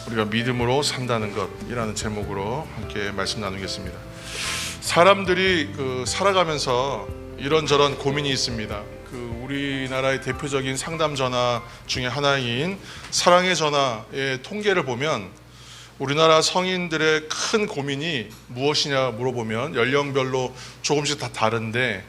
우리가 믿음으로 산다는 것이라는 제목으로 함께 말씀 나누겠습니다. 사람들이 살아가면서 이런저런 고민이 있습니다. 우리나라의 대표적인 상담 전화 중에 하나인 사랑의 전화의 통계를 보면 우리나라 성인들의 큰 고민이 무엇이냐 물어보면 연령별로 조금씩 다 다른데,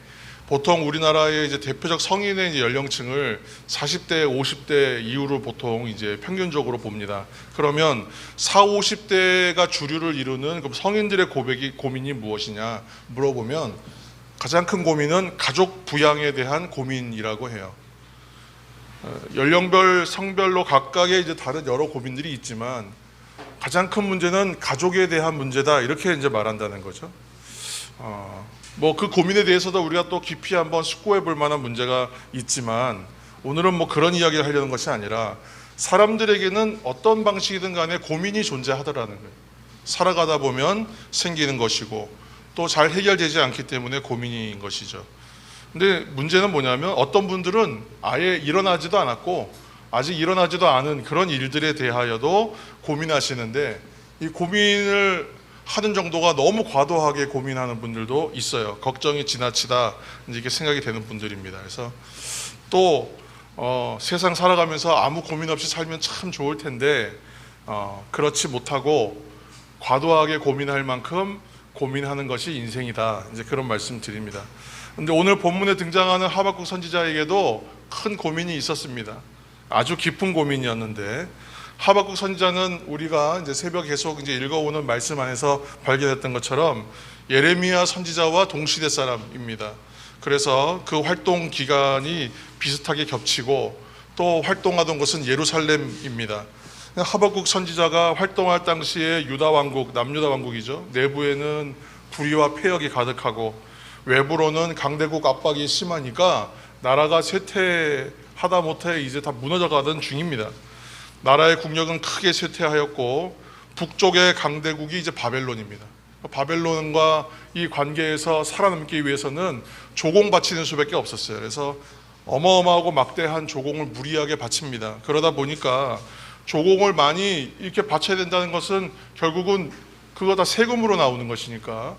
보통 우리나라의 이제 대표적 성인의 이제 연령층을 40대, 50대 이후로 보통 이제 평균적으로 봅니다. 그러면 40, 50대가 주류를 이루는 그럼 성인들의 고민이 무엇이냐 물어보면 가장 큰 고민은 가족 부양에 대한 고민이라고 해요. 연령별, 성별로 각각의 이제 다른 여러 고민들이 있지만 가장 큰 문제는 가족에 대한 문제다, 이렇게 이제 말한다는 거죠. 그 고민에 대해서도 우리가 또 깊이 한번 숙고해 볼 만한 문제가 있지만 오늘은 그런 이야기를 하려는 것이 아니라 사람들에게는 어떤 방식이든 간에 고민이 존재하더라는 거예요. 살아가다 보면 생기는 것이고 또 잘 해결되지 않기 때문에 고민인 것이죠. 근데 문제는 뭐냐면 어떤 분들은 아예 일어나지도 않았고 아직 일어나지도 않은 그런 일들에 대하여도 고민하시는데, 이 고민을 하는 정도가 너무 과도하게 고민하는 분들도 있어요. 걱정이 지나치다 이렇게 생각이 되는 분들입니다. 그래서 또 세상 살아가면서 아무 고민 없이 살면 참 좋을 텐데 그렇지 못하고 과도하게 고민할 만큼 고민하는 것이 인생이다, 이제 그런 말씀 드립니다. 근데 오늘 본문에 등장하는 하박국 선지자에게도 큰 고민이 있었습니다. 아주 깊은 고민이었는데, 하박국 선지자는 우리가 이제 새벽 계속 이제 읽어오는 말씀 안에서 발견했던 것처럼 예레미야 선지자와 동시대 사람입니다. 그래서 그 활동 기간이 비슷하게 겹치고 또 활동하던 곳은 예루살렘입니다. 하박국 선지자가 활동할 당시에 유다 왕국, 남유다 왕국이죠. 내부에는 불의와 폐역이 가득하고 외부로는 강대국 압박이 심하니까 나라가 쇠퇴하다 못해 이제 다 무너져가던 중입니다. 나라의 국력은 크게 쇠퇴하였고 북쪽의 강대국이 이제 바벨론입니다. 바벨론과 이 관계에서 살아남기 위해서는 조공 바치는 수밖에 없었어요. 그래서 어마어마하고 막대한 조공을 무리하게 바칩니다. 그러다 보니까 조공을 많이 이렇게 바쳐야 된다는 것은 결국은 그거 다 세금으로 나오는 것이니까,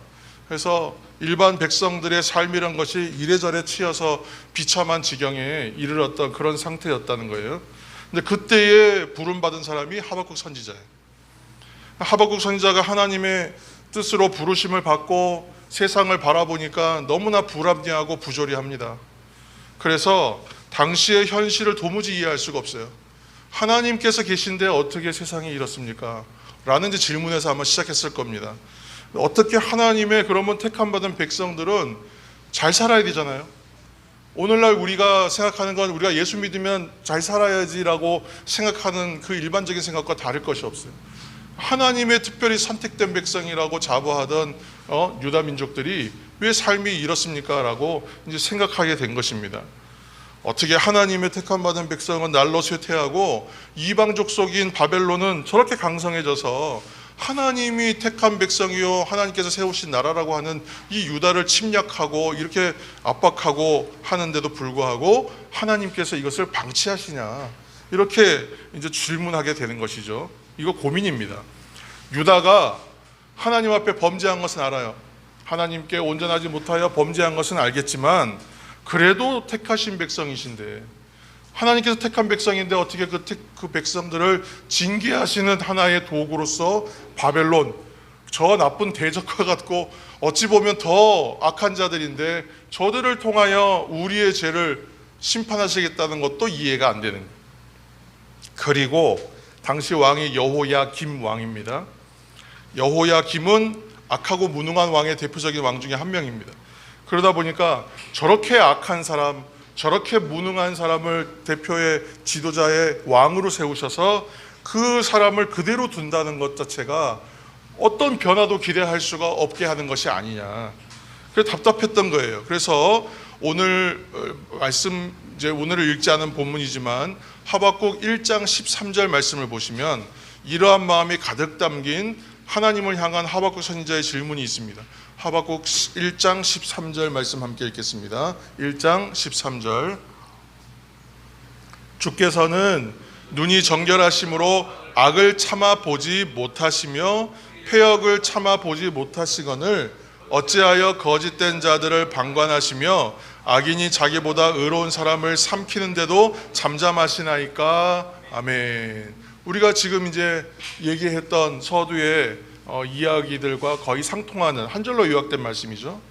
그래서 일반 백성들의 삶이란 것이 이래저래 치여서 비참한 지경에 이르렀던 그런 상태였다는 거예요. 근데 그때에 부름받은 사람이 하박국 선지자예요. 하박국 선지자가 하나님의 뜻으로 부르심을 받고 세상을 바라보니까 너무나 불합리하고 부조리합니다. 그래서 당시의 현실을 도무지 이해할 수가 없어요. 하나님께서 계신데 어떻게 세상이 이렇습니까? 라는 이제 질문에서 아마 시작했을 겁니다. 어떻게 하나님의 그러면 택함받은 백성들은 잘 살아야 되잖아요. 오늘날 우리가 생각하는 건 우리가 예수 믿으면 잘 살아야지라고 생각하는 그 일반적인 생각과 다를 것이 없어요. 하나님의 특별히 선택된 백성이라고 자부하던 유다 민족들이 왜 삶이 이렇습니까? 라고 이제 생각하게 된 것입니다. 어떻게 하나님의 택함받은 백성은 날로 쇠퇴하고 이방 족속인 바벨론은 저렇게 강성해져서 하나님이 택한 백성이요 하나님께서 세우신 나라라고 하는 이 유다를 침략하고 이렇게 압박하고 하는데도 불구하고 하나님께서 이것을 방치하시냐, 이렇게 이제 질문하게 되는 것이죠. 이거 고민입니다. 유다가 하나님 앞에 범죄한 것은 알아요. 하나님께 온전하지 못하여 범죄한 것은 알겠지만 그래도 택하신 백성이신데, 하나님께서 택한 백성인데 어떻게 그 백성들을 징계하시는 하나의 도구로서 바벨론, 저 나쁜 대적과 같고 어찌 보면 더 악한 자들인데 저들을 통하여 우리의 죄를 심판하시겠다는 것도 이해가 안 되는 거예요. 그리고 당시 왕이 여호야김 왕입니다. 여호야김은 악하고 무능한 왕의 대표적인 왕 중에 한 명입니다. 그러다 보니까 저렇게 악한 사람, 저렇게 무능한 사람을 대표의 지도자의 왕으로 세우셔서 그 사람을 그대로 둔다는 것 자체가 어떤 변화도 기대할 수가 없게 하는 것이 아니냐, 그래서 답답했던 거예요. 그래서 오늘 말씀, 이제 오늘을 읽지 않은 본문이지만 하박국 1장 13절 말씀을 보시면 이러한 마음이 가득 담긴 하나님을 향한 하박국 선지자의 질문이 있습니다. 하박국 1장 13절 말씀 함께 읽겠습니다. 1장 13절. 주께서는 눈이 정결하심으로 악을 참아 보지 못하시며 패역을 참아 보지 못하시거늘 어찌하여 거짓된 자들을 방관하시며 악인이 자기보다 의로운 사람을 삼키는데도 잠잠하시나이까. 아멘. 우리가 지금 이제 얘기했던 서두의 이야기들과 거의 상통하는 한 절로 요약된 말씀이죠.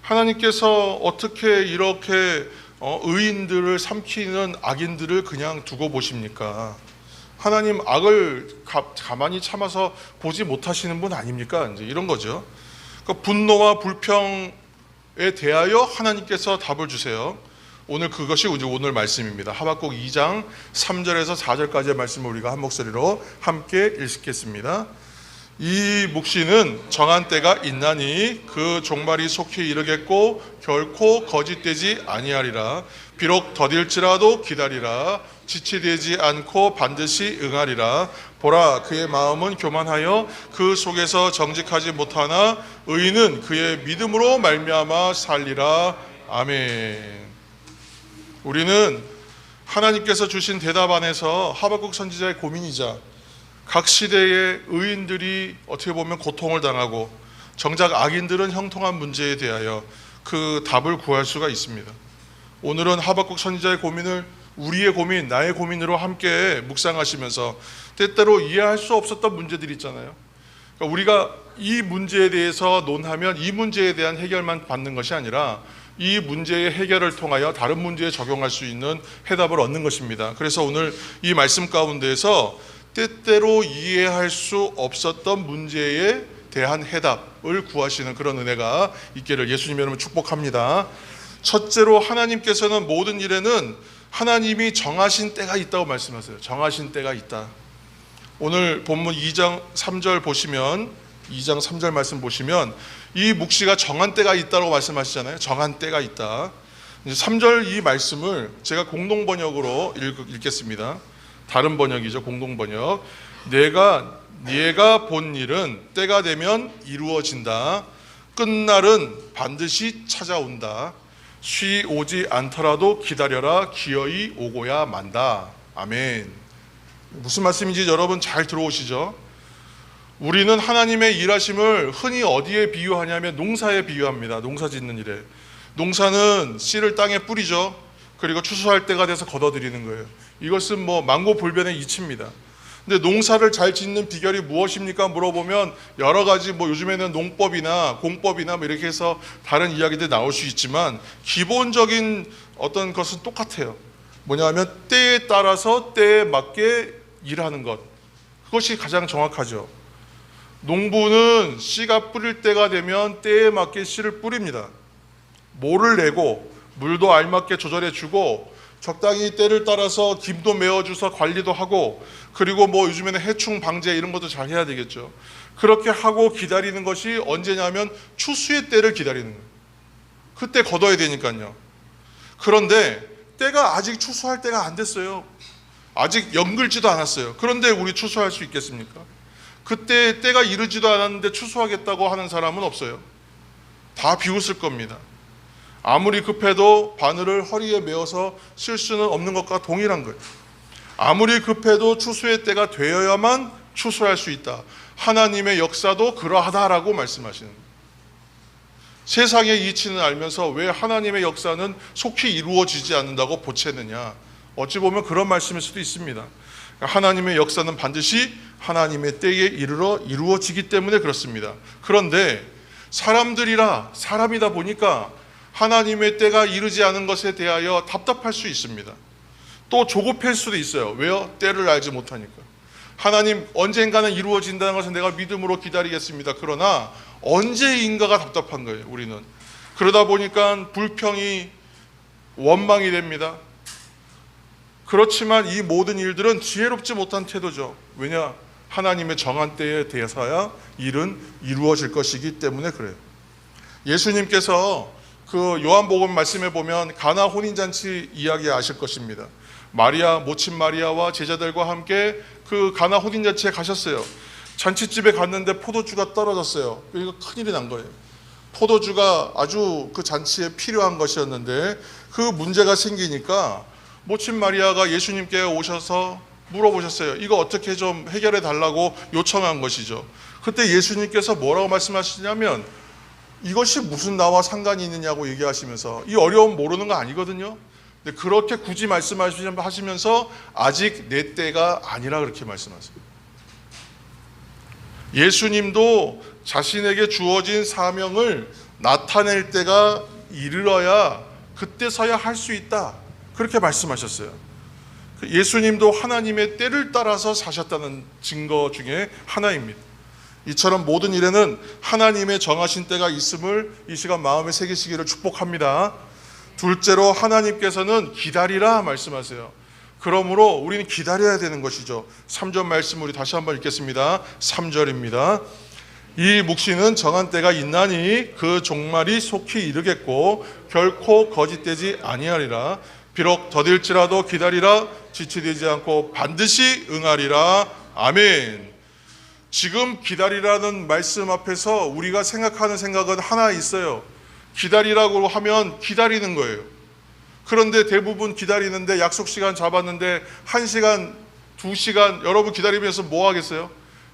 하나님께서 어떻게 이렇게 의인들을 삼키는 악인들을 그냥 두고 보십니까? 하나님 악을 가만히 참아서 보지 못하시는 분 아닙니까? 이제 이런 거죠. 그러니까 분노와 불평에 대하여 하나님께서 답을 주세요. 오늘 그것이 오늘 말씀입니다. 하박국 2장 3절에서 4절까지의 말씀을 우리가 한 목소리로 함께 읽겠습니다. 이 묵시는 정한 때가 있나니 그 종말이 속히 이르겠고 결코 거짓되지 아니하리라. 비록 더딜지라도 기다리라. 지체되지 않고 반드시 응하리라. 보라, 그의 마음은 교만하여 그 속에서 정직하지 못하나 의인은 그의 믿음으로 말미암아 살리라. 아멘. 우리는 하나님께서 주신 대답 안에서 하박국 선지자의 고민이자 각 시대의 의인들이 어떻게 보면 고통을 당하고 정작 악인들은 형통한 문제에 대하여 그 답을 구할 수가 있습니다. 오늘은 하박국 선지자의 고민을 우리의 고민, 나의 고민으로 함께 묵상하시면서 때때로 이해할 수 없었던 문제들이 있잖아요. 그러니까 우리가 이 문제에 대해서 논하면 이 문제에 대한 해결만 받는 것이 아니라 이 문제의 해결을 통하여 다른 문제에 적용할 수 있는 해답을 얻는 것입니다. 그래서 오늘 이 말씀 가운데에서 때때로 이해할 수 없었던 문제에 대한 해답을 구하시는 그런 은혜가 있기를 예수님 이름으로 축복합니다. 첫째로 하나님께서는 모든 일에는 하나님이 정하신 때가 있다고 말씀하세요. 정하신 때가 있다. 오늘 본문 2장 3절 보시면 2장 3절 말씀 보시면 이 묵시가 정한 때가 있다고 말씀하시잖아요. 정한 때가 있다. 3절 이 말씀을 제가 공동번역으로 읽겠습니다. 다른 번역이죠. 공동번역. 네가 본 일은 때가 되면 이루어진다. 끝날은 반드시 찾아온다. 쉬 오지 않더라도 기다려라. 기어이 오고야 만다. 아멘. 무슨 말씀인지 여러분 잘 들어오시죠? 우리는 하나님의 일하심을 흔히 어디에 비유하냐면 농사에 비유합니다. 농사 짓는 일에. 농사는 씨를 땅에 뿌리죠. 그리고 추수할 때가 돼서 걷어들이는 거예요. 이것은 뭐 만고불변의 이치입니다. 근데 농사를 잘 짓는 비결이 무엇입니까? 물어보면 여러 가지 뭐 요즘에는 농법이나 공법이나 뭐 이렇게 해서 다른 이야기들이 나올 수 있지만 기본적인 어떤 것은 똑같아요. 뭐냐면 때에 따라서 때에 맞게 일하는 것. 그것이 가장 정확하죠. 농부는 씨가 뿌릴 때가 되면 때에 맞게 씨를 뿌립니다. 모를 내고 물도 알맞게 조절해 주고 적당히 때를 따라서 김도 메워줘서 관리도 하고 그리고 뭐 요즘에는 해충 방제 이런 것도 잘 해야 되겠죠. 그렇게 하고 기다리는 것이 언제냐면 추수의 때를 기다리는 거예요. 그때 걷어야 되니까요. 그런데 때가 아직 추수할 때가 안 됐어요. 아직 연글지도 않았어요. 그런데 우리 추수할 수 있겠습니까? 그때 때가 이르지도 않았는데 추수하겠다고 하는 사람은 없어요. 다 비웃을 겁니다. 아무리 급해도 바늘을 허리에 메어서 쓸 수는 없는 것과 동일한 거예요. 아무리 급해도 추수의 때가 되어야만 추수할 수 있다. 하나님의 역사도 그러하다라고 말씀하시는 거예요. 세상의 이치는 알면서 왜 하나님의 역사는 속히 이루어지지 않는다고 보채느냐. 어찌 보면 그런 말씀일 수도 있습니다. 하나님의 역사는 반드시 하나님의 때에 이르러 이루어지기 때문에 그렇습니다. 그런데 사람이다 보니까 하나님의 때가 이르지 않은 것에 대하여 답답할 수 있습니다. 또 조급할 수도 있어요. 왜요? 때를 알지 못하니까. 하나님 언젠가는 이루어진다는 것은 내가 믿음으로 기다리겠습니다. 그러나 언제인가가 답답한 거예요. 우리는. 그러다 보니까 불평이 원망이 됩니다. 그렇지만 이 모든 일들은 지혜롭지 못한 태도죠. 왜냐? 하나님의 정한 때에 대해서야 일은 이루어질 것이기 때문에 그래요. 예수님께서 그 요한복음 말씀에 보면 가나 혼인잔치 이야기 아실 것입니다. 마리아, 모친 마리아와 제자들과 함께 그 가나 혼인잔치에 가셨어요. 잔치집에 갔는데 포도주가 떨어졌어요. 그러니까 큰일이 난 거예요. 포도주가 아주 그 잔치에 필요한 것이었는데 그 문제가 생기니까 모친 마리아가 예수님께 오셔서 물어보셨어요. 이거 어떻게 좀 해결해 달라고 요청한 것이죠. 그때 예수님께서 뭐라고 말씀하시냐면 이것이 무슨 나와 상관이 있느냐고 얘기하시면서 이 어려움 모르는 거 아니거든요. 근데 그렇게 굳이 말씀하시면서 아직 내 때가 아니라 그렇게 말씀하세요. 예수님도 자신에게 주어진 사명을 나타낼 때가 이르러야 그때서야 할 수 있다. 그렇게 말씀하셨어요. 예수님도 하나님의 때를 따라서 사셨다는 증거 중에 하나입니다. 이처럼 모든 일에는 하나님의 정하신 때가 있음을 이 시간 마음에 새기시기를 축복합니다. 둘째로 하나님께서는 기다리라 말씀하세요. 그러므로 우리는 기다려야 되는 것이죠. 3절 말씀 우리 다시 한번 읽겠습니다. 3절입니다. 이 묵시는 정한 때가 있나니 그 종말이 속히 이르겠고 결코 거짓되지 아니하리라. 비록 더딜지라도 기다리라. 지체되지 않고 반드시 응하리라. 아멘. 지금 기다리라는 말씀 앞에서 우리가 생각하는 생각은 하나 있어요. 기다리라고 하면 기다리는 거예요. 그런데 대부분 기다리는데 약속 시간 잡았는데 1시간, 2시간 여러분 기다리면서 뭐 하겠어요?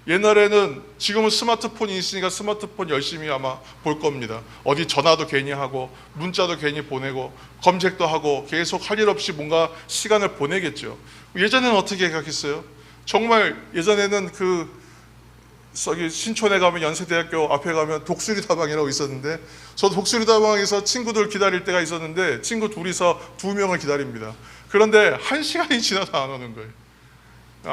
옛날에는 지금은 스마트폰이 있으니까 스마트폰 열심히 아마 볼 겁니다. 어디 전화도 괜히 하고 문자도 괜히 보내고 검색도 하고 계속 할 일 없이 뭔가 시간을 보내겠죠. 예전에는 어떻게 생각했어요? 정말 예전에는 저기 신촌에 가면 연세대학교 앞에 가면 독수리 다방이라고 있었는데 저도 독수리 다방에서 친구들 기다릴 때가 있었는데 친구 둘이서 2명을 기다립니다. 그런데 1시간이 지나도 안 오는 거예요.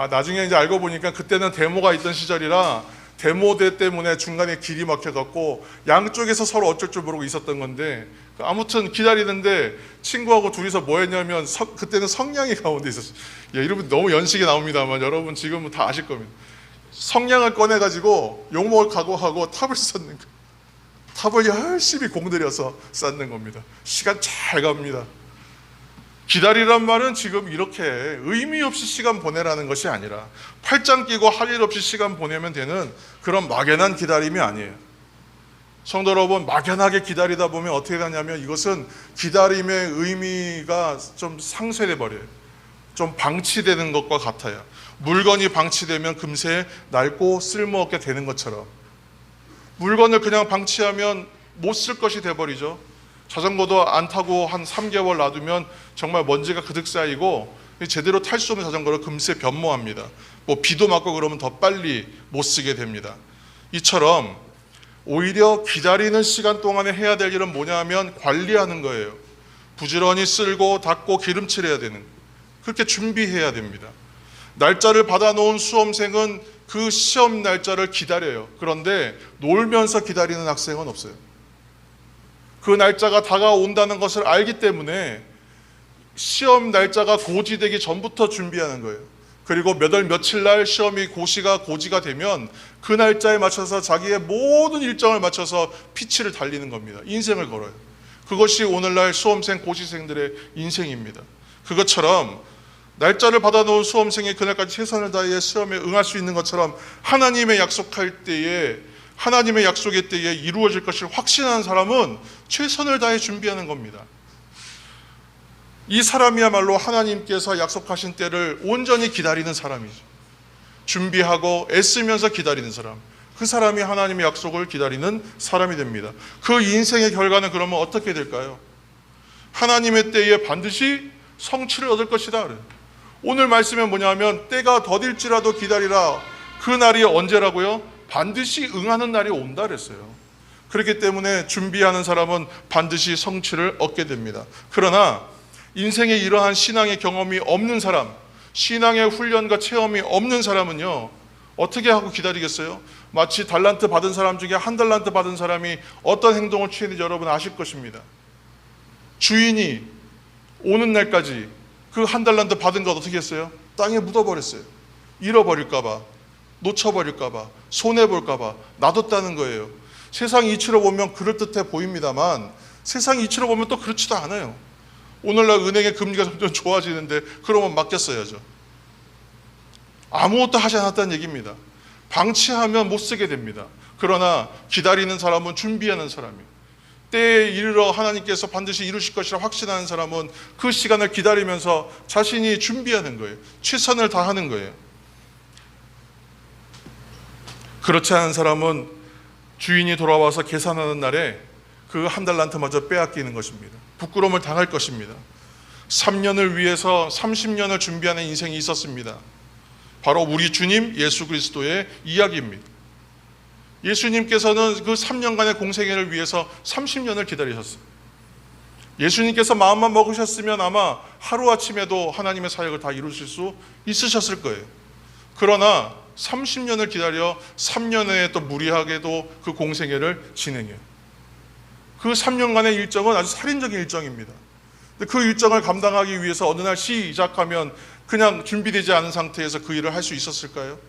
나중에 이제 알고 보니까 그때는 데모가 있던 시절이라 데모대 때문에 중간에 길이 막혀갖고 양쪽에서 서로 어쩔 줄 모르고 있었던 건데 아무튼 기다리는데 친구하고 둘이서 뭐 했냐면 그때는 성냥이 가운데 있었어요. 이러면 너무 연식이 나옵니다만 여러분 지금은 다 아실 겁니다. 성냥을 꺼내가지고 욕먹을 각오하고 탑을 쌓는 거예요. 탑을 열심히 공들여서 쌓는 겁니다. 시간 잘 갑니다. 기다리란 말은 지금 이렇게 의미 없이 시간 보내라는 것이 아니라 팔짱 끼고 할 일 없이 시간 보내면 되는 그런 막연한 기다림이 아니에요. 성도 여러분, 막연하게 기다리다 보면 어떻게 되냐면 이것은 기다림의 의미가 좀 상쇄돼 버려요. 좀 방치되는 것과 같아요. 물건이 방치되면 금세 낡고 쓸모없게 되는 것처럼 물건을 그냥 방치하면 못 쓸 것이 돼버리죠. 자전거도 안 타고 한 3개월 놔두면 정말 먼지가 그득 쌓이고 제대로 탈 수 없는 자전거를 금세 변모합니다. 뭐 비도 맞고 그러면 더 빨리 못 쓰게 됩니다. 이처럼 오히려 기다리는 시간 동안에 해야 될 일은 뭐냐 하면 관리하는 거예요. 부지런히 쓸고 닦고 기름칠해야 되는, 그렇게 준비해야 됩니다. 날짜를 받아놓은 수험생은 그 시험 날짜를 기다려요. 그런데 놀면서 기다리는 학생은 없어요. 그 날짜가 다가온다는 것을 알기 때문에 시험 날짜가 고지되기 전부터 준비하는 거예요. 그리고 몇 월 며칠 날 시험이 고지가 되면 그 날짜에 맞춰서 자기의 모든 일정을 맞춰서 피치를 달리는 겁니다. 인생을 걸어요. 그것이 오늘날 수험생, 고시생들의 인생입니다. 그것처럼 날짜를 받아놓은 수험생이 그날까지 최선을 다해 시험에 응할 수 있는 것처럼 하나님의 약속할 때에, 하나님의 약속의 때에 이루어질 것을 확신하는 사람은 최선을 다해 준비하는 겁니다. 이 사람이야말로 하나님께서 약속하신 때를 온전히 기다리는 사람이죠. 준비하고 애쓰면서 기다리는 사람, 그 사람이 하나님의 약속을 기다리는 사람이 됩니다. 그 인생의 결과는 그러면 어떻게 될까요? 하나님의 때에 반드시 성취를 얻을 것이다. 오늘 말씀에 뭐냐면 때가 더딜지라도 기다리라. 그 날이 언제라고요? 반드시 응하는 날이 온다 그랬어요. 그렇기 때문에 준비하는 사람은 반드시 성취를 얻게 됩니다. 그러나 인생에 이러한 신앙의 경험이 없는 사람, 신앙의 훈련과 체험이 없는 사람은요, 어떻게 하고 기다리겠어요? 마치 달란트 받은 사람 중에 한 달란트 받은 사람이 어떤 행동을 취했는지 여러분 아실 것입니다. 주인이 오는 날까지 그 한 달란트 받은 것 어떻게 했어요? 땅에 묻어버렸어요. 잃어버릴까봐, 놓쳐버릴까봐, 손해볼까봐 놔뒀다는 거예요. 세상 이치로 보면 그럴듯해 보입니다만 세상 이치로 보면 또 그렇지도 않아요. 오늘날 은행의 금리가 점점 좋아지는데 그러면 맡겼어야죠. 아무것도 하지 않았다는 얘기입니다. 방치하면 못 쓰게 됩니다. 그러나 기다리는 사람은 준비하는 사람이에요. 때에 이르러 하나님께서 반드시 이루실 것이라 확신하는 사람은 그 시간을 기다리면서 자신이 준비하는 거예요. 최선을 다하는 거예요. 그렇지 않은 사람은 주인이 돌아와서 계산하는 날에 그 한 달란트마저 빼앗기는 것입니다. 부끄러움을 당할 것입니다. 3년을 위해서 30년을 준비하는 인생이 있었습니다. 바로 우리 주님 예수 그리스도의 이야기입니다. 예수님께서는 그 3년간의 공생애를 위해서 30년을 기다리셨어요. 예수님께서 마음만 먹으셨으면 아마 하루아침에도 하나님의 사역을 다 이루실 수 있으셨을 거예요. 그러나 30년을 기다려 3년 후에 또 무리하게도 그 공생애를 진행해요. 그 3년간의 일정은 아주 살인적인 일정입니다. 그 일정을 감당하기 위해서 어느 날 시작하면 그냥 준비되지 않은 상태에서 그 일을 할 수 있었을까요?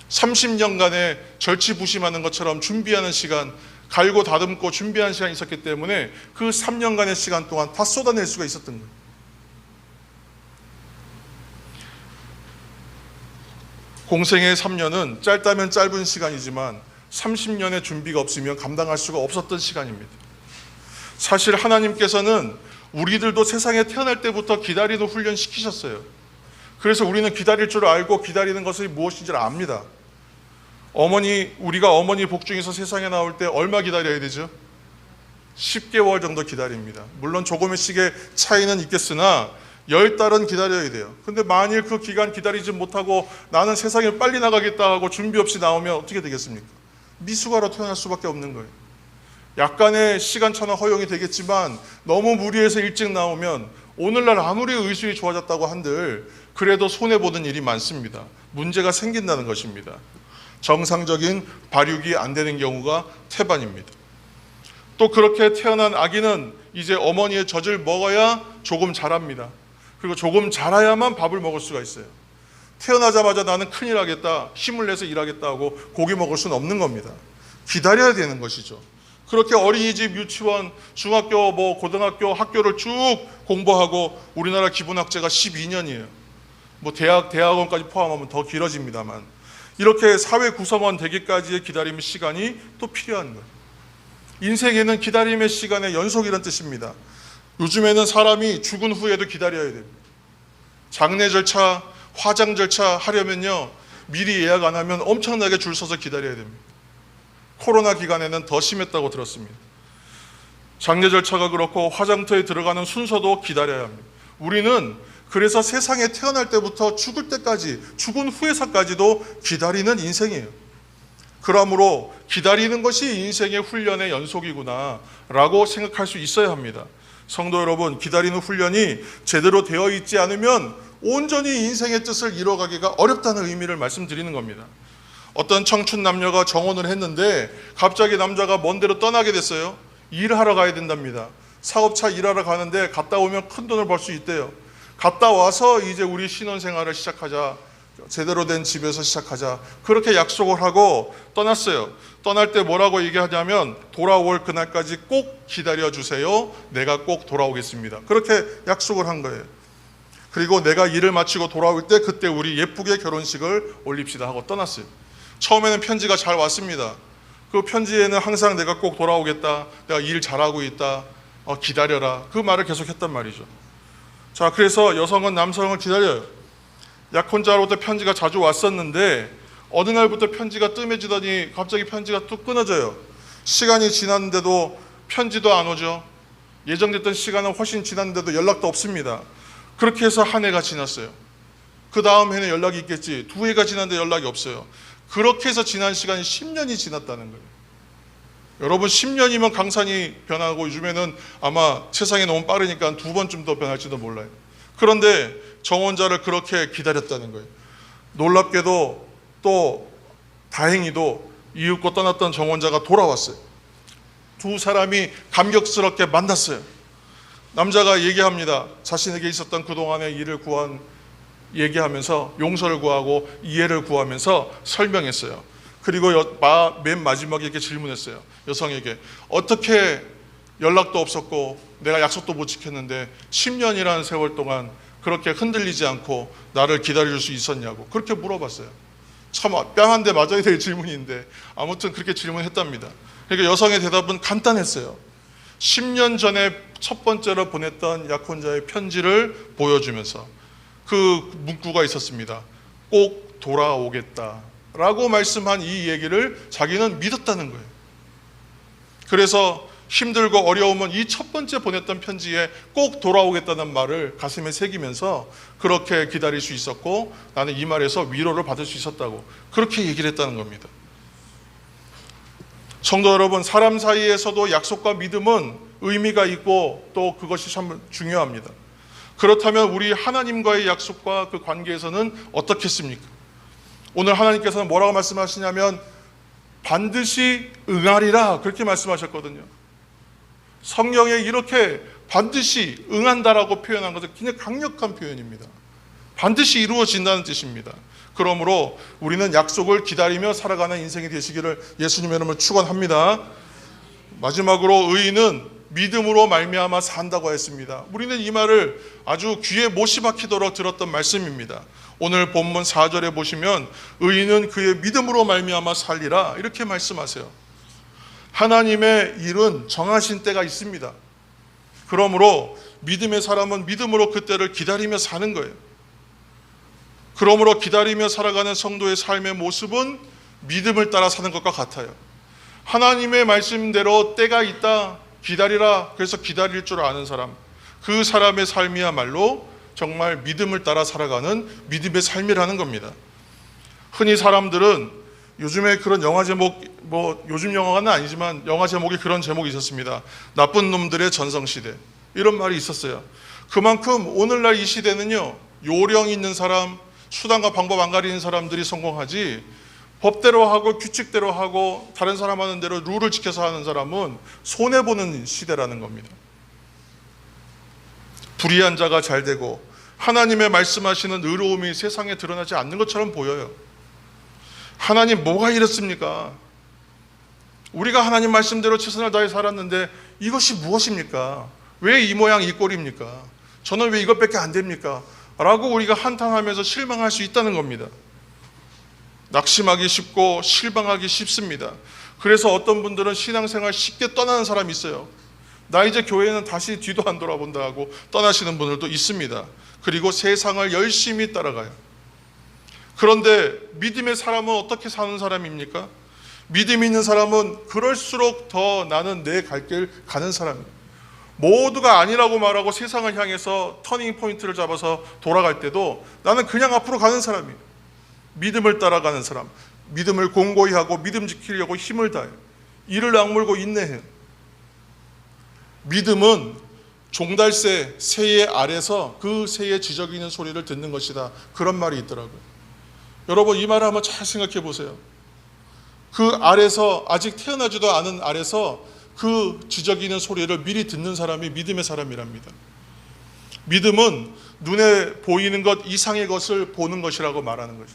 30년간의 절치부심하는 것처럼 준비하는 시간, 갈고 다듬고 준비하는 시간이 있었기 때문에 그 3년간의 시간 동안 다 쏟아낼 수가 있었던 거예요. 공생의 3년은 짧다면 짧은 시간이지만 30년의 준비가 없으면 감당할 수가 없었던 시간입니다. 사실 하나님께서는 우리들도 세상에 태어날 때부터 기다리는 훈련 시키셨어요. 그래서 우리는 기다릴 줄 알고 기다리는 것이 무엇인지를 압니다. 우리가 어머니 복중에서 세상에 나올 때 얼마 기다려야 되죠? 10개월 정도 기다립니다. 물론 조금씩의 차이는 있겠으나 10달은 기다려야 돼요. 근데 만일 그 기간 기다리지 못하고 나는 세상에 빨리 나가겠다 하고 준비 없이 나오면 어떻게 되겠습니까? 미숙아로 태어날 수밖에 없는 거예요. 약간의 시간차는 허용이 되겠지만 너무 무리해서 일찍 나오면 오늘날 아무리 의술이 좋아졌다고 한들 그래도 손해보는 일이 많습니다. 문제가 생긴다는 것입니다. 정상적인 발육이 안 되는 경우가 태반입니다. 또 그렇게 태어난 아기는 이제 어머니의 젖을 먹어야 조금 자랍니다. 그리고 조금 자라야만 밥을 먹을 수가 있어요. 태어나자마자 나는 큰일 하겠다, 힘을 내서 일하겠다 하고 고기 먹을 수는 없는 겁니다. 기다려야 되는 것이죠. 그렇게 어린이집, 유치원, 중학교, 고등학교, 학교를 쭉 공부하고 우리나라 기본학제가 12년이에요. 대학원까지 포함하면 더 길어집니다만 이렇게 사회 구성원 되기까지의 기다림의 시간이 또 필요한 거예요. 인생에는 기다림의 시간의 연속이라는 뜻입니다. 요즘에는 사람이 죽은 후에도 기다려야 됩니다. 장례 절차, 화장 절차 하려면요 미리 예약 안 하면 엄청나게 줄 서서 기다려야 됩니다. 코로나 기간에는 더 심했다고 들었습니다. 장례 절차가 그렇고 화장터에 들어가는 순서도 기다려야 합니다. 우리는 그래서 세상에 태어날 때부터 죽을 때까지, 죽은 후에서까지도 기다리는 인생이에요. 그러므로 기다리는 것이 인생의 훈련의 연속이구나 라고 생각할 수 있어야 합니다. 성도 여러분, 기다리는 훈련이 제대로 되어 있지 않으면 온전히 인생의 뜻을 이뤄가기가 어렵다는 의미를 말씀드리는 겁니다. 어떤 청춘 남녀가 정혼을 했는데 갑자기 남자가 먼 데로 떠나게 됐어요. 일하러 가야 된답니다. 사업차 일하러 가는데 갔다 오면 큰 돈을 벌 수 있대요. 갔다 와서 이제 우리 신혼생활을 시작하자, 제대로 된 집에서 시작하자, 그렇게 약속을 하고 떠났어요. 떠날 때 뭐라고 얘기하냐면 돌아올 그날까지 꼭 기다려주세요. 내가 꼭 돌아오겠습니다. 그렇게 약속을 한 거예요. 그리고 내가 일을 마치고 돌아올 때 그때 우리 예쁘게 결혼식을 올립시다 하고 떠났어요. 처음에는 편지가 잘 왔습니다. 그 편지에는 항상 내가 꼭 돌아오겠다, 내가 일 잘하고 있다, 기다려라, 그 말을 계속 했단 말이죠. 자, 그래서 여성은 남성을 기다려요. 약혼자로부터 편지가 자주 왔었는데 어느 날부터 편지가 뜸해지더니 갑자기 편지가 뚝 끊어져요. 시간이 지났는데도 편지도 안 오죠. 예정됐던 시간은 훨씬 지났는데도 연락도 없습니다. 그렇게 해서 한 해가 지났어요. 그 다음 해는 연락이 있겠지. 2해가 지났는데 연락이 없어요. 그렇게 해서 지난 시간이 10년이 지났다는 거예요. 여러분, 10년이면 강산이 변하고 요즘에는 아마 세상이 너무 빠르니까 2번쯤 더 변할지도 몰라요. 그런데 정혼자를 그렇게 기다렸다는 거예요. 놀랍게도 또 다행히도 이윽고 떠났던 정혼자가 돌아왔어요. 두 사람이 감격스럽게 만났어요. 남자가 얘기합니다. 자신에게 있었던 그동안의 일을 얘기하면서 용서를 구하고 이해를 구하면서 설명했어요. 그리고 맨 마지막에 이렇게 질문했어요. 여성에게 어떻게 연락도 없었고 내가 약속도 못 지켰는데 10년이라는 세월 동안 그렇게 흔들리지 않고 나를 기다릴 수 있었냐고 그렇게 물어봤어요. 참 뺨 한 대 맞아야 될 질문인데 아무튼 그렇게 질문했답니다. 그러니까 여성의 대답은 간단했어요. 10년 전에 첫 번째로 보냈던 약혼자의 편지를 보여주면서 그 문구가 있었습니다. 꼭 돌아오겠다라고 말씀한 이 얘기를 자기는 믿었다는 거예요. 그래서 힘들고 어려우면 이 첫 번째 보냈던 편지에 꼭 돌아오겠다는 말을 가슴에 새기면서 그렇게 기다릴 수 있었고, 나는 이 말에서 위로를 받을 수 있었다고 그렇게 얘기를 했다는 겁니다. 성도 여러분, 사람 사이에서도 약속과 믿음은 의미가 있고 또 그것이 참 중요합니다. 그렇다면 우리 하나님과의 약속과 그 관계에서는 어떻겠습니까? 오늘 하나님께서는 뭐라고 말씀하시냐면 반드시 응하리라 그렇게 말씀하셨거든요. 성경에 이렇게 반드시 응한다라고 표현한 것은 굉장히 강력한 표현입니다. 반드시 이루어진다는 뜻입니다. 그러므로 우리는 약속을 기다리며 살아가는 인생이 되시기를 예수님의 이름으로 축원합니다. 마지막으로 의인은 믿음으로 말미암아 산다고 했습니다. 우리는 이 말을 아주 귀에 못이 박히도록 들었던 말씀입니다. 오늘 본문 4절에 보시면 의인은 그의 믿음으로 말미암아 살리라 이렇게 말씀하세요. 하나님의 일은 정하신 때가 있습니다. 그러므로 믿음의 사람은 믿음으로 그 때를 기다리며 사는 거예요. 그러므로 기다리며 살아가는 성도의 삶의 모습은 믿음을 따라 사는 것과 같아요. 하나님의 말씀대로 때가 있다, 기다리라, 그래서 기다릴 줄 아는 사람, 그 사람의 삶이야말로 정말 믿음을 따라 살아가는 믿음의 삶이라는 겁니다. 흔히 사람들은 요즘에 그런 영화 제목, 요즘 영화는 아니지만 영화 제목이 그런 제목이 있었습니다. 나쁜 놈들의 전성시대, 이런 말이 있었어요. 그만큼 오늘날 이 시대는요, 요령 있는 사람, 수단과 방법 안 가리는 사람들이 성공하지, 법대로 하고 규칙대로 하고 다른 사람 하는 대로 룰을 지켜서 하는 사람은 손해보는 시대라는 겁니다. 불의한 자가 잘 되고 하나님의 말씀하시는 의로움이 세상에 드러나지 않는 것처럼 보여요. 하나님 뭐가 이렇습니까? 우리가 하나님 말씀대로 최선을 다해 살았는데 이것이 무엇입니까? 왜 이 모양 이 꼴입니까? 저는 왜 이것밖에 안 됩니까? 라고 우리가 한탄하면서 실망할 수 있다는 겁니다. 낙심하기 쉽고 실망하기 쉽습니다. 그래서 어떤 분들은 신앙생활 쉽게 떠나는 사람이 있어요. 나 이제 교회는 다시 뒤도 안 돌아본다 하고 떠나시는 분들도 있습니다. 그리고 세상을 열심히 따라가요. 그런데 믿음의 사람은 어떻게 사는 사람입니까? 믿음 있는 사람은 그럴수록 더 나는 내 갈 길 가는 사람이에요. 모두가 아니라고 말하고 세상을 향해서 터닝 포인트를 잡아서 돌아갈 때도 나는 그냥 앞으로 가는 사람이에요. 믿음을 따라가는 사람, 믿음을 공고히 하고 믿음 지키려고 힘을 다해요. 이를 악물고 인내해요. 믿음은 종달새, 새의 알에서 그 새의 지저귀는 소리를 듣는 것이다, 그런 말이 있더라고요. 여러분, 이 말을 한번 잘 생각해 보세요. 그 알에서, 아직 태어나지도 않은 알에서 그 지저귀는 소리를 미리 듣는 사람이 믿음의 사람이랍니다. 믿음은 눈에 보이는 것 이상의 것을 보는 것이라고 말하는 거죠.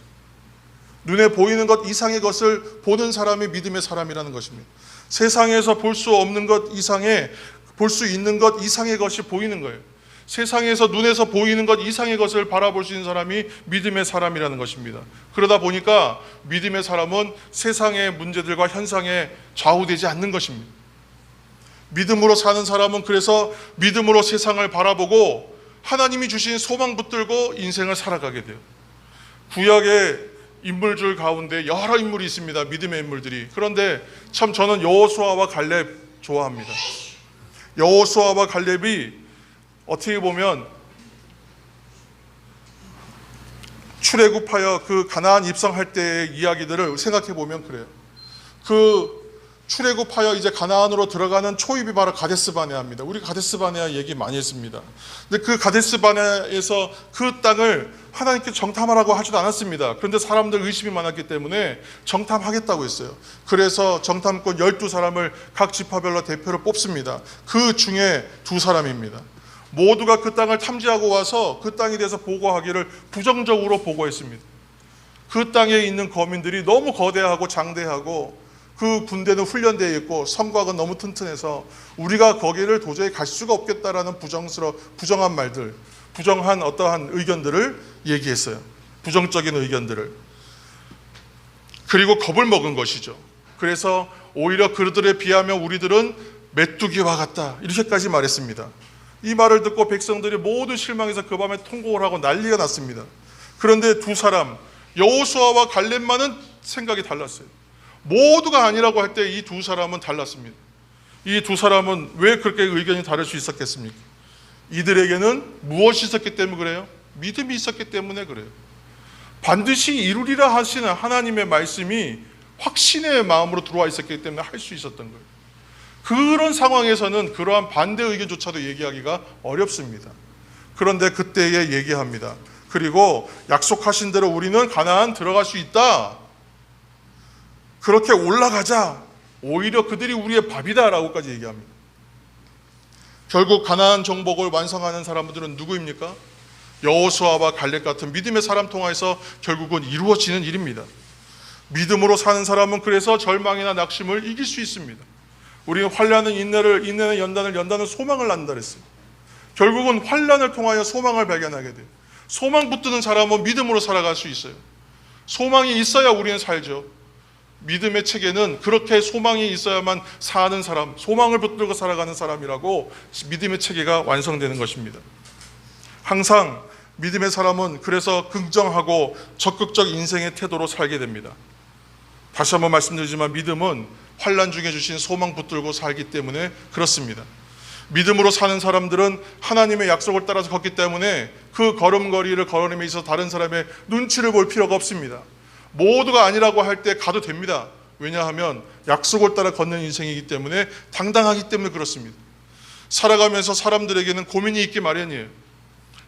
눈에 보이는 것 이상의 것을 보는 사람이 믿음의 사람이라는 것입니다. 세상에서 볼 수 없는 것 이상의, 볼 수 있는 것 이상의 것이 보이는 거예요. 세상에서 눈에서 보이는 것 이상의 것을 바라볼 수 있는 사람이 믿음의 사람이라는 것입니다. 그러다 보니까 믿음의 사람은 세상의 문제들과 현상에 좌우되지 않는 것입니다. 믿음으로 사는 사람은 그래서 믿음으로 세상을 바라보고 하나님이 주신 소망 붙들고 인생을 살아가게 돼요. 구약의 인물들 가운데 여러 인물이 있습니다. 믿음의 인물들이. 그런데 참 저는 여호수아와 갈렙 좋아합니다. 여호수아와 갈렙이 어떻게 보면 출애굽하여 그 가나안 입성할 때의 이야기들을 생각해 보면 그래요. 그 출애굽하여 이제 가나안으로 들어가는 초입이 바로 가데스바네아입니다. 우리 가데스바네아 얘기 많이 했습니다. 근데 그 가데스바네아에서 그 땅을 하나님께 정탐하라고 하지도 않았습니다. 그런데 사람들 의심이 많았기 때문에 정탐하겠다고 했어요. 그래서 정탐꾼 12사람을 각 지파별로 대표를 뽑습니다. 그 중에 2사람입니다. 모두가 그 땅을 탐지하고 와서 그 땅에 대해서 보고하기를 부정적으로 보고했습니다. 그 땅에 있는 거민들이 너무 거대하고 장대하고 그 군대는 훈련되어 있고 성곽은 너무 튼튼해서 우리가 거기를 도저히 갈 수가 없겠다라는 부정한 말들, 부정한 어떠한 의견들을 얘기했어요. 부정적인 의견들을. 그리고 겁을 먹은 것이죠. 그래서 오히려 그들에 비하면 우리들은 메뚜기와 같다, 이렇게까지 말했습니다. 이 말을 듣고 백성들이 모두 실망해서 그 밤에 통곡을 하고 난리가 났습니다. 그런데 두 사람, 여호수아와 갈렙만은 생각이 달랐어요. 모두가 아니라고 할 때 이 두 사람은 달랐습니다. 이 두 사람은 왜 그렇게 의견이 다를 수 있었겠습니까? 이들에게는 무엇이 있었기 때문에 그래요? 믿음이 있었기 때문에 그래요. 반드시 이루리라 하시는 하나님의 말씀이 확신의 마음으로 들어와 있었기 때문에 할 수 있었던 거예요. 그런 상황에서는 그러한 반대 의견조차도 얘기하기가 어렵습니다. 그런데 그때에 얘기합니다. 그리고 약속하신 대로 우리는 가나안 들어갈 수 있다. 그렇게 올라가자. 오히려 그들이 우리의 밥이다라고까지 얘기합니다. 결국 가나안 정복을 완성하는 사람들은 누구입니까? 여호수아와 갈렙 같은 믿음의 사람 통하여서 결국은 이루어지는 일입니다. 믿음으로 사는 사람은 그래서 절망이나 낙심을 이길 수 있습니다. 우리는 환난은 인내를, 인내는 연단을, 연단은 소망을 낳는다 그랬어요. 결국은 환난을 통하여 소망을 발견하게 돼요. 소망 붙드는 사람은 믿음으로 살아갈 수 있어요. 소망이 있어야 우리는 살죠. 믿음의 체계는 그렇게 소망이 있어야만 사는 사람, 소망을 붙들고 살아가는 사람이라고 믿음의 체계가 완성되는 것입니다. 항상 믿음의 사람은 그래서 긍정하고 적극적 인생의 태도로 살게 됩니다. 다시 한번 말씀드리지만 믿음은 환난 중에 주신 소망 붙들고 살기 때문에 그렇습니다. 믿음으로 사는 사람들은 하나님의 약속을 따라서 걷기 때문에 그 걸음걸이를 걸음에 있어서 다른 사람의 눈치를 볼 필요가 없습니다. 모두가 아니라고 할 때 가도 됩니다. 왜냐하면 약속을 따라 걷는 인생이기 때문에, 당당하기 때문에 그렇습니다. 살아가면서 사람들에게는 고민이 있기 마련이에요.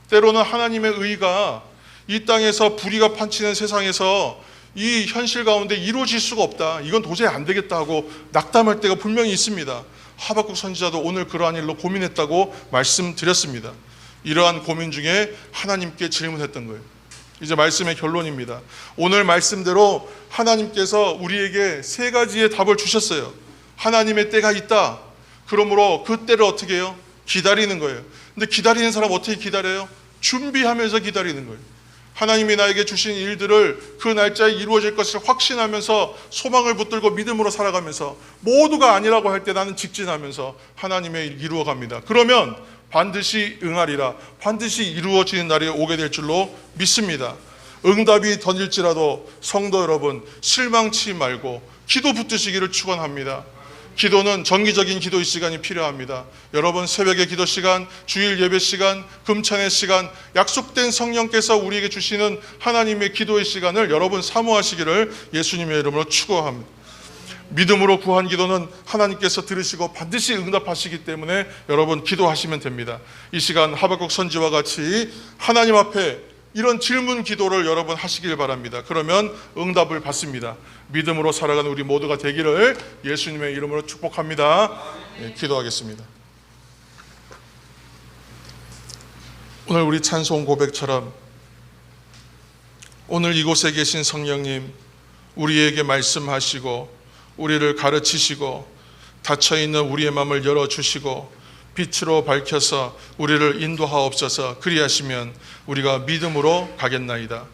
때로는 하나님의 의가 이 땅에서 불의가 판치는 세상에서 이 현실 가운데 이루어질 수가 없다, 이건 도저히 안 되겠다 하고 낙담할 때가 분명히 있습니다. 하박국 선지자도 오늘 그러한 일로 고민했다고 말씀드렸습니다. 이러한 고민 중에 하나님께 질문했던 거예요. 이제 말씀의 결론입니다. 오늘 말씀대로 하나님께서 우리에게 세 가지의 답을 주셨어요. 하나님의 때가 있다. 그러므로 그 때를 어떻게 해요? 기다리는 거예요. 근데 기다리는 사람 어떻게 기다려요? 준비하면서 기다리는 거예요. 하나님이 나에게 주신 일들을 그 날짜에 이루어질 것을 확신하면서 소망을 붙들고 믿음으로 살아가면서, 모두가 아니라고 할 때 나는 직진하면서 하나님의 일 이루어갑니다. 그러면 반드시 응하리라, 반드시 이루어지는 날이 오게 될 줄로 믿습니다. 응답이 던질지라도 성도 여러분, 실망치 말고 기도 붙드시기를 축원합니다. 기도는 정기적인 기도의 시간이 필요합니다. 여러분, 새벽의 기도 시간, 주일 예배 시간, 금찬의 시간, 약속된 성령께서 우리에게 주시는 하나님의 기도의 시간을 여러분 사모하시기를 예수님의 이름으로 축원합니다. 믿음으로 구한 기도는 하나님께서 들으시고 반드시 응답하시기 때문에 여러분 기도하시면 됩니다. 이 시간 하박국 선지와 같이 하나님 앞에 이런 질문 기도를 여러분 하시길 바랍니다. 그러면 응답을 받습니다. 믿음으로 살아가는 우리 모두가 되기를 예수님의 이름으로 축복합니다. 네, 기도하겠습니다. 오늘 우리 찬송 고백처럼 오늘 이곳에 계신 성령님, 우리에게 말씀하시고 우리를 가르치시고 닫혀있는 우리의 마음을 열어주시고 빛으로 밝혀서 우리를 인도하옵소서. 그리하시면 우리가 믿음으로 가겠나이다.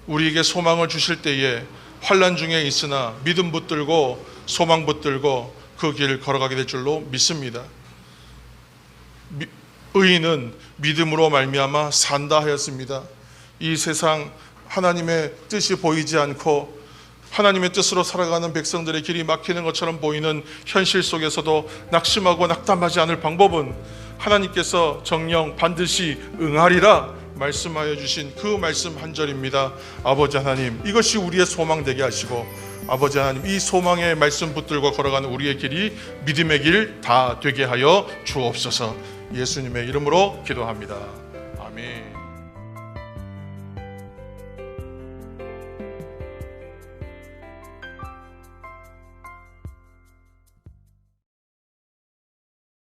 우리에게 소망을 주실 때에 환난 중에 있으나 믿음 붙들고 소망 붙들고 그 길 걸어가게 될 줄로 믿습니다. 의인은 믿음으로 말미암아 산다 하였습니다. 이 세상 하나님의 뜻이 보이지 않고 하나님의 뜻으로 살아가는 백성들의 길이 막히는 것처럼 보이는 현실 속에서도 낙심하고 낙담하지 않을 방법은 하나님께서 정녕 반드시 응하리라 말씀하여 주신 그 말씀 한 절입니다. 아버지 하나님, 이것이 우리의 소망 되게 하시고, 아버지 하나님, 이 소망의 말씀 붙들고 걸어가는 우리의 길이 믿음의 길 다 되게 하여 주옵소서. 예수님의 이름으로 기도합니다. 아멘.